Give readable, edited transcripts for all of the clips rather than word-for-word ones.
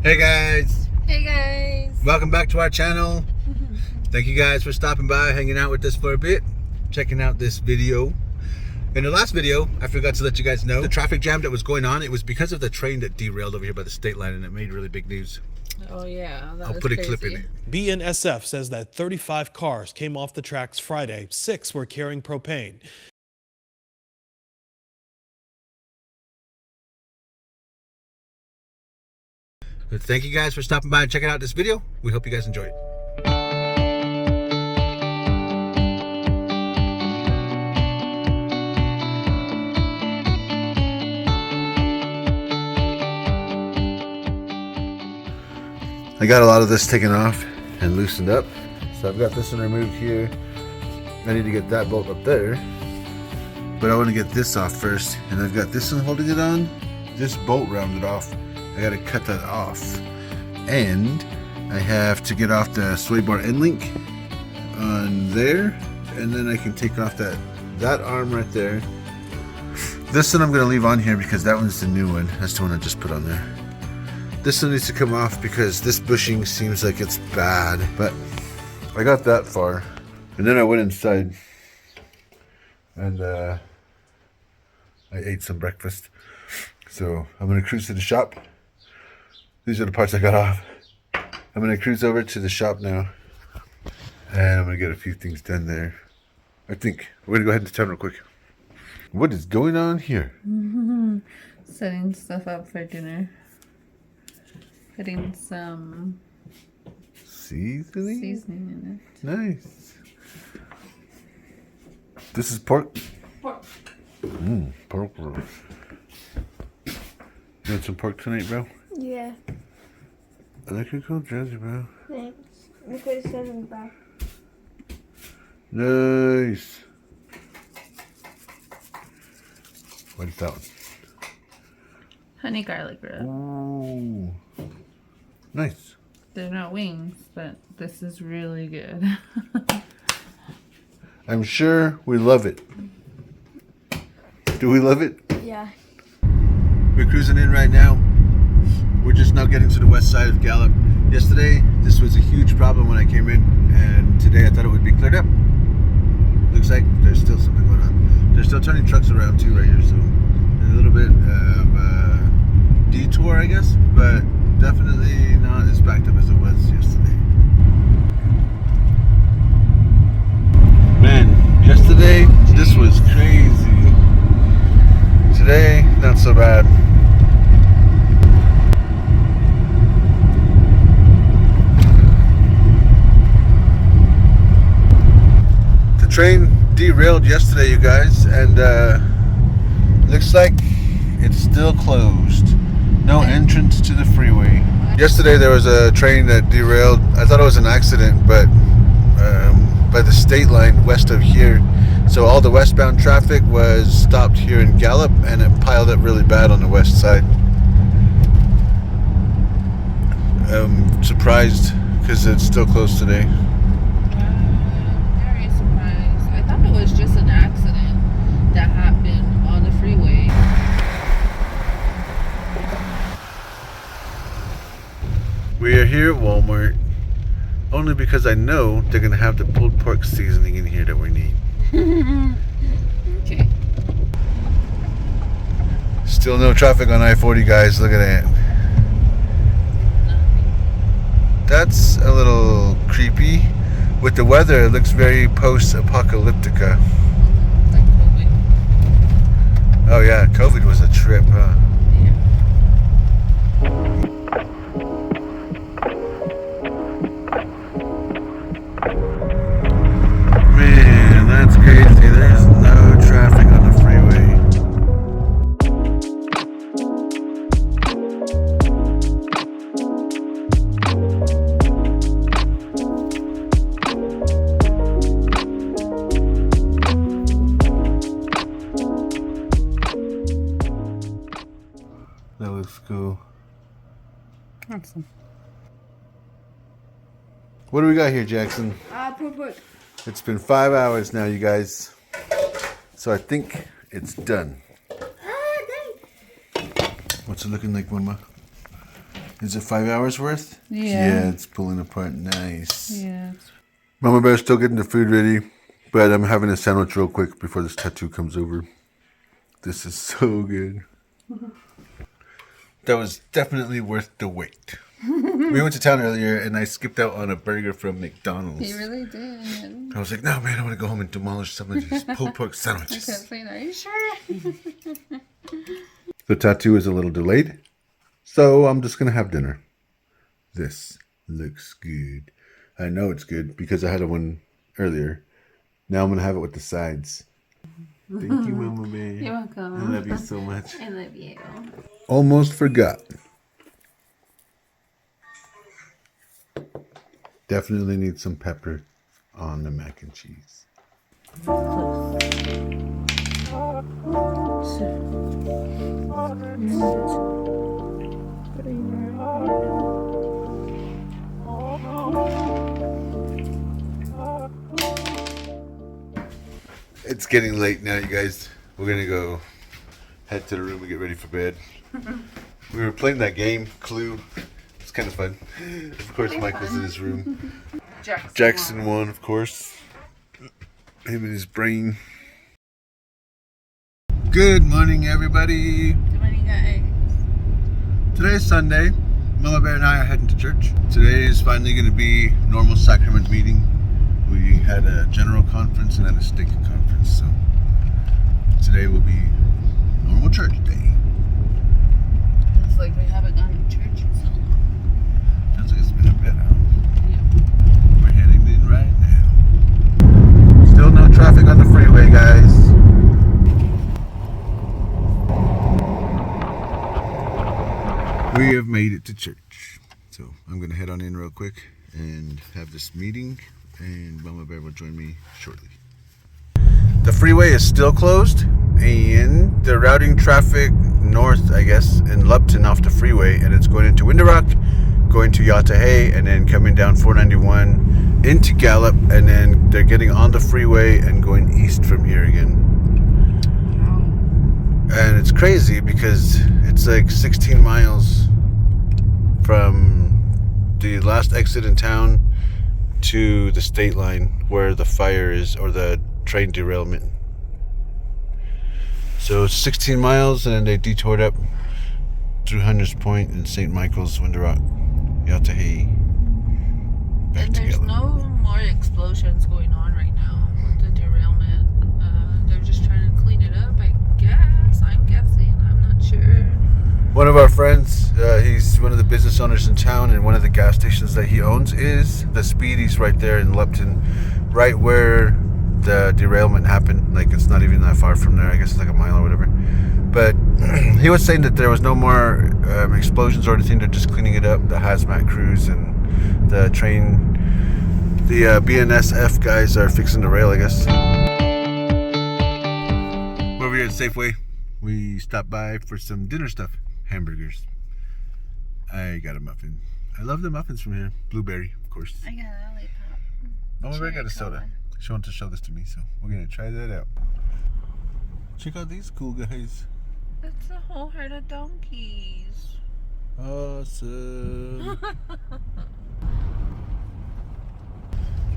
Hey guys. Hey guys. Welcome back to our channel. Thank you guys for stopping by, hanging out with us for a bit, checking out this video. In the last video, I forgot to let you guys know the traffic jam that was going on. It was because of the train that derailed over here by the state line, and it made really big news. Oh yeah, I'll put a clip in it. BNSF says that 35 cars came off the tracks Friday. 6 were carrying propane. But thank you guys for stopping by and checking out this video. We hope you guys enjoy it. I got a lot of this taken off and loosened up. So I've got this one removed here. I need to get that bolt up there. But I want to get this off first. And I've got this one holding it on. This bolt rounded off. I got to cut that off. And I have to get off the sway bar end link on there. And then I can take off that arm right there. This one I'm going to leave on here because that one's the new one. That's the one I just put on there. This one needs to come off because this bushing seems like it's bad. But I got that far. And then I went inside. And I ate some breakfast. So I'm going to cruise to the shop. These are the parts I got off. I'm going to cruise over to the shop now. And I'm going to get a few things done there. I think we're going to go ahead and turn real quick. What is going on here? Setting stuff up for dinner. Putting some seasoning in it. Nice. This is pork? Pork. Pork roast. You want some pork tonight, bro? Yeah, I like your cool jersey, bro. thanks. Look what it says in the back. Nice. What is that one? Honey garlic rub. Ooh. Nice. They're not wings, but this is really good. I'm sure we love it. Do we love it? Yeah. We're cruising in right now. We're just now getting to the west side of Gallup. Yesterday, this was a huge problem when I came in, and today I thought it would be cleared up. Looks like there's still something going on. They're still turning trucks around too right here, so there's a little bit of a detour, I guess, but definitely not as backed up as it was yesterday. Man, yesterday, this was crazy. Today, not so bad. The train derailed yesterday, you guys, and looks like it's still closed. No entrance to the freeway. Yesterday there was a train that derailed. I thought it was an accident, but by the state line west of here. So all the westbound traffic was stopped here in Gallup, and it piled up really bad on the west side. I'm surprised because it's still closed today. Very surprised. I thought it was just an accident that happened on the freeway. We are here at Walmart only because I know they're going to have the pulled pork seasoning in here that we need. Okay. Still no traffic on I-40, guys. Look at that. That's a little creepy. With the weather, it looks very post-apocalyptica. Like COVID. Oh yeah, COVID was a trip, huh? Man, that's crazy. There's no traffic on the freeway. That looks cool. Awesome. What do we got here, Jackson? Pork. It's been 5 hours now, you guys. So I think it's done. What's it looking like, Mama? Is it 5 hours worth? Yeah, it's pulling apart. Nice. Yeah. Mama Bear's still getting the food ready, but I'm having a sandwich real quick before this tattoo comes over. This is so good. That was definitely worth the wait. We went to town earlier and I skipped out on a burger from McDonald's. He really did. I was like, no, man, I want to go home and demolish some of these pulled pork sandwiches. I kept saying, are you sure? The tattoo is a little delayed, so I'm just going to have dinner. This looks good. I know it's good because I had one earlier. Now I'm going to have it with the sides. Thank you, Mama Bear. You're welcome. I love you so much. I love you. Almost forgot. Definitely need some pepper on the mac and cheese. It's getting late now, you guys. We're gonna go head to the room and get ready for bed. We were playing that game, Clue. It's kind of fun. Of course, Mike was in his room. Jackson won, of course. Him and his brain. Good morning, everybody. Good morning, guys. Today is Sunday. Mama Bear and I are heading to church. Today is finally going to be normal sacrament meeting. We had a general conference and then a stake conference, so today will be normal church day. It's like we haven't gone to church in so long. Sounds like it's been a bit, huh? Yeah. We're heading in right now. Still no traffic on the freeway, guys. We have made it to church. So I'm going to head on in real quick and have this meeting, and Mama Bear will join me shortly. The freeway is still closed, and they're routing traffic north, I guess, in Lupton off the freeway, and it's going into Window Rock, going to Yatahay, and then coming down 491 into Gallup, and then they're getting on the freeway and going east from here again. And it's crazy because it's like 16 miles from the last exit in town to the state line where the fire is, or the train derailment. So it's 16 miles, and then they detoured up through Hunters Point and St. Michael's, Window Rock, Yatahay, back And to there's Gallup. no more explosions going on right now with the derailment. They're just trying to clean it up, I guess. I'm guessing. I'm not sure. One of our friends, he's one of the business owners in town, and one of the gas stations that he owns is the Speedy's right there in Lupton, right where the derailment happened. Like, it's not even that far from there. I guess it's like a mile or whatever. But he was saying that there was no more explosions or anything. They're just cleaning it up. The hazmat crews and the train, the BNSF guys are fixing the rail, I guess. We're over here at Safeway. We stopped by for some dinner stuff. Hamburgers. I got a muffin. I love the muffins from here. Blueberry, of course. I got a lollipop. Oh, I got a Cherry soda. cola. She wanted to show this to me, so we're gonna try that out. Check out these cool guys. It's a whole herd of donkeys. Awesome.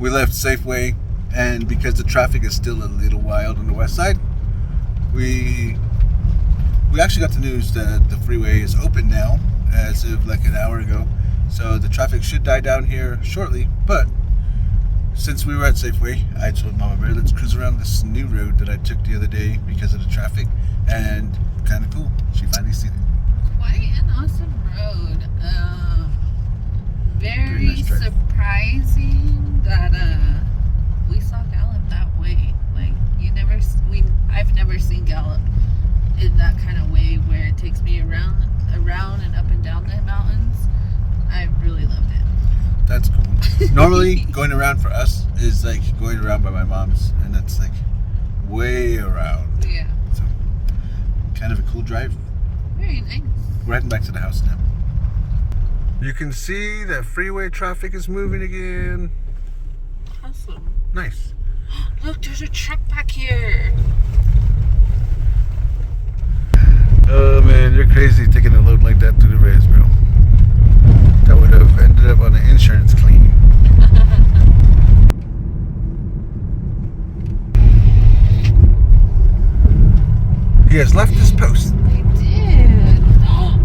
We left Safeway, and because the traffic is still a little wild on the west side, we actually got the news that the freeway is open now, as of like an hour ago. So the traffic should die down here shortly. But since we were at Safeway, I told Mama Bear, let's cruise around this new road that I took the other day because of the traffic, and kind of cool. She finally seen it. Quite an awesome road. Very nice drive. surprising that we saw Gallup that way. Like, I've never seen Gallup in that kind of way where it takes me around and up and down the mountains. I really loved it. That's cool. Normally, going around for us is like going around by my mom's, and that's like way around. Yeah. So, kind of a cool drive. Very nice. We're heading back to the house now. You can see that freeway traffic is moving again. Awesome. Nice. Look, there's a truck back here. Oh man, you're crazy taking a load like that through the race, bro. guys left this post. They did.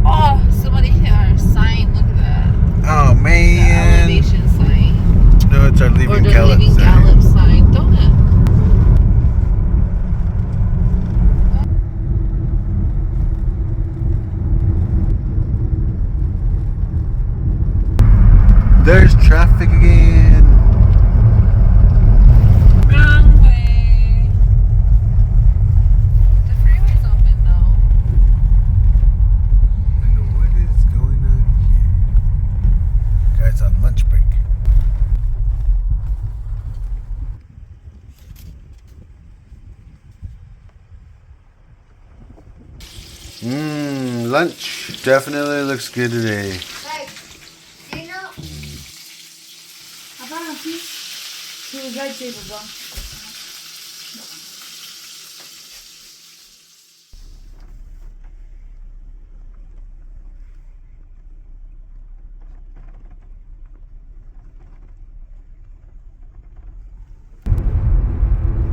Oh, somebody hit our sign. Look at that. Oh The man. elevation sign. No, it's our Or leaving the Gallup leaving sign. Gallup sign. Don't it? There's traffic again. Wrong way. The freeway's open though. And what is going on here? Guys on lunch break. Lunch definitely looks good today. Hey, you know, I found a piece to his lightsaber, bro.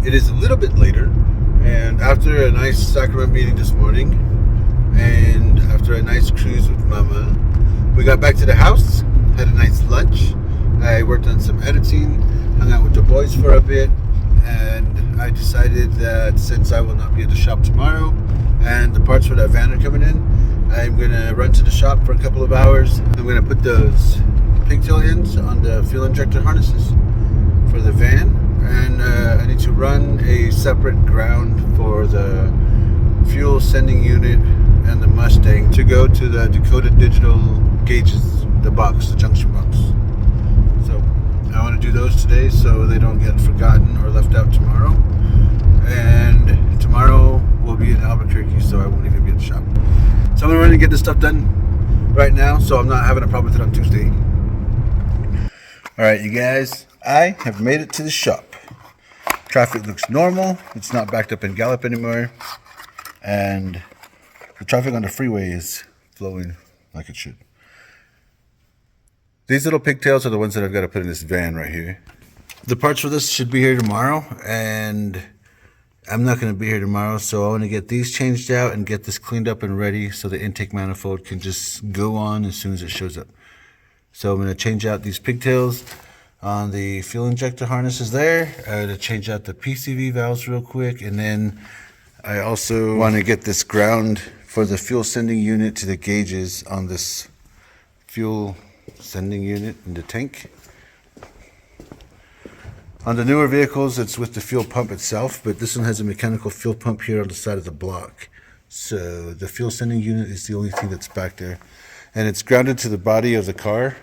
It is a little bit later, and after a nice sacrament meeting this morning, and after a nice cruise with Mama, we got back to the house, had a nice lunch. I worked on some editing, hung out with the boys for a bit, and I decided that since I will not be at the shop tomorrow, and the parts for that van are coming in, I'm gonna run to the shop for a couple of hours. I'm gonna put those pigtail ends on the fuel injector harnesses for the van, and I need to run a separate ground for the fuel sending unit and the Mustang to go to the Dakota Digital gauges, the box, the junction box. So I want to do those today so they don't get forgotten or left out tomorrow. And tomorrow we'll be in Albuquerque, so I won't even be at the shop. So I'm gonna run and get this stuff done right now, so I'm not having a problem with it on Tuesday. All right, you guys, I have made it to the shop. Traffic looks normal. It's not backed up in Gallup anymore. And the traffic on the freeway is flowing like it should. These little pigtails are the ones that I've got to put in this van right here. The parts for this should be here tomorrow, and I'm not going to be here tomorrow, so I want to get these changed out and get this cleaned up and ready so the intake manifold can just go on as soon as it shows up. So I'm going to change out these pigtails on the fuel injector harnesses there. I'm going to change out the PCV valves real quick, and then I also want to get this ground for the fuel sending unit to the gauges on this fuel sending unit in the tank. On the newer vehicles, it's with the fuel pump itself, but this one has a mechanical fuel pump here on the side of the block. So the fuel sending unit is the only thing that's back there. And it's grounded to the body of the car.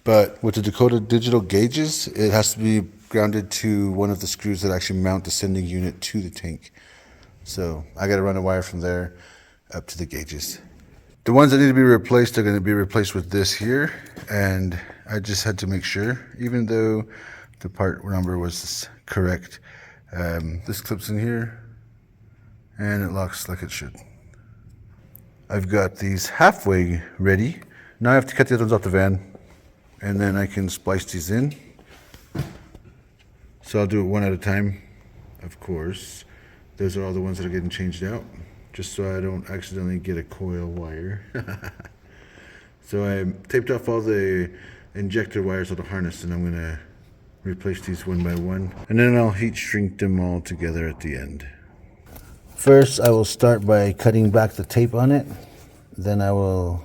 But with the Dakota Digital gauges, it has to be grounded to one of the screws that actually mount the sending unit to the tank. So I got to run a wire from there up to the gauges. The ones that need to be replaced are going to be replaced with this here. And I just had to make sure, even though the part number was correct, this clips in here and it locks like it should. I've got these halfway ready. Now I have to cut the other ones off the van, and then I can splice these in. So I'll do it one at a time, of course. Those are all the ones that are getting changed out, just so I don't accidentally get a coil wire. So I taped off all the injector wires of the harness, and I'm gonna replace these one by one, and then I'll heat shrink them all together at the end. First, I will start by cutting back the tape on it. Then I will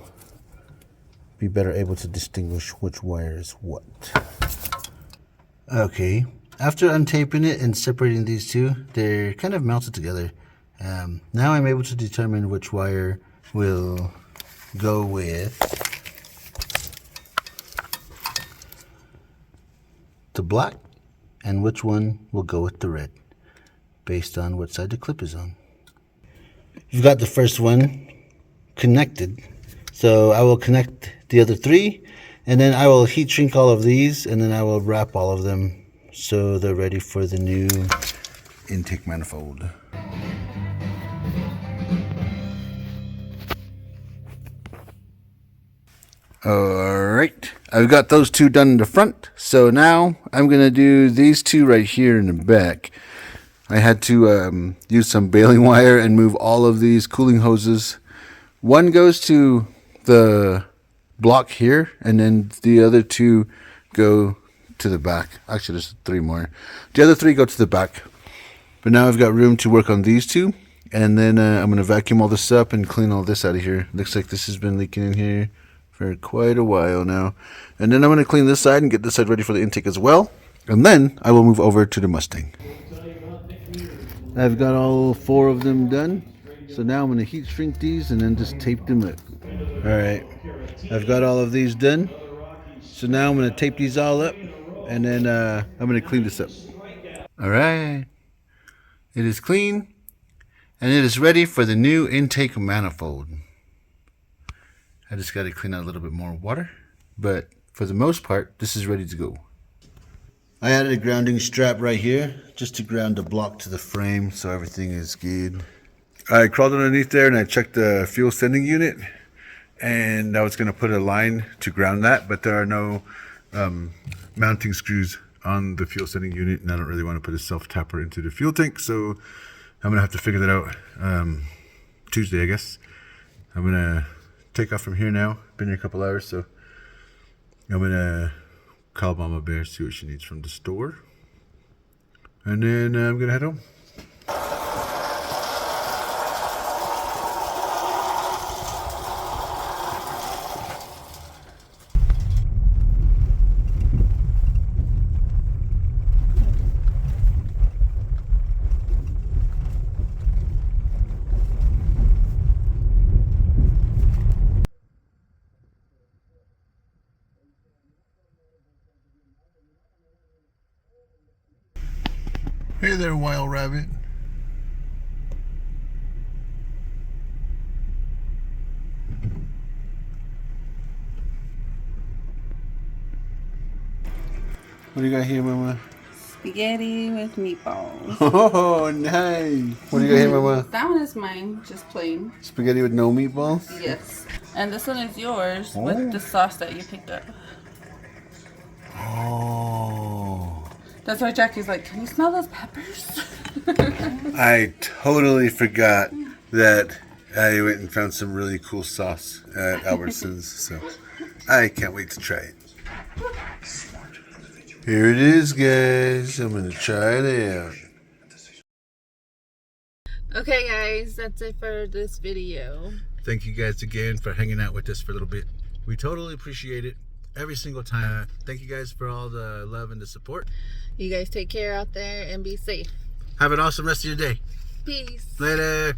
be better able to distinguish which wire is what. Okay, after untaping it and separating these two, they're kind of melted together. Now I'm able to determine which wire will go with the black and which one will go with the red, based on what side the clip is on. You've got the first one connected, so I will connect the other three, and then I will heat shrink all of these, and then I will wrap all of them so they're ready for the new intake manifold. Alright, I've got those two done in the front, so now I'm going to do these two right here in the back. I had to use some baling wire and move all of these cooling hoses. One goes to the block here, and then the other two go to the back. Actually, there's 3 more. The other 3 go to the back. But now I've got room to work on these 2. And then I'm going to vacuum all this up and clean all this out of here. Looks like this has been leaking in here for quite a while now. And then I'm going to clean this side and get this side ready for the intake as well. And then I will move over to the Mustang. I've got all 4 of them done. So now I'm going to heat shrink these and then just tape them up. Alright, I've got all of these done. So now I'm going to tape these all up. And then I'm going to clean this up. Alright, it is clean. And it is ready for the new intake manifold. I just got to clean out a little bit more water. But for the most part, this is ready to go. I added a grounding strap right here just to ground the block to the frame so everything is good. I crawled underneath there and I checked the fuel sending unit. And I was going to put a line to ground that, but there are no mounting screws on the fuel sending unit. And I don't really want to put a self-tapper into the fuel tank. So I'm going to have to figure that out Tuesday, I guess. I'm going to take off from here now. Been here a couple hours, so I'm going to call Mama Bear, see what she needs from the store. And then I'm going to head home. Hey there, wild rabbit. What do you got here, Mama? Spaghetti with meatballs. Oh, nice. What do you got here, Mama? That one is mine, just plain. Spaghetti with no meatballs? Yes. And this one is yours with the sauce that you picked up. Oh. That's why Jackie's like, can you smell those peppers? I totally forgot that I went and found some really cool sauce at Albertsons, so I can't wait to try it. Here it is, guys. I'm going to try it out. Okay, guys, that's it for this video. Thank you guys again for hanging out with us for a little bit. We totally appreciate it every single time. Thank you guys for all the love and the support. You guys take care out there and be safe. Have an awesome rest of your day. Peace. Later.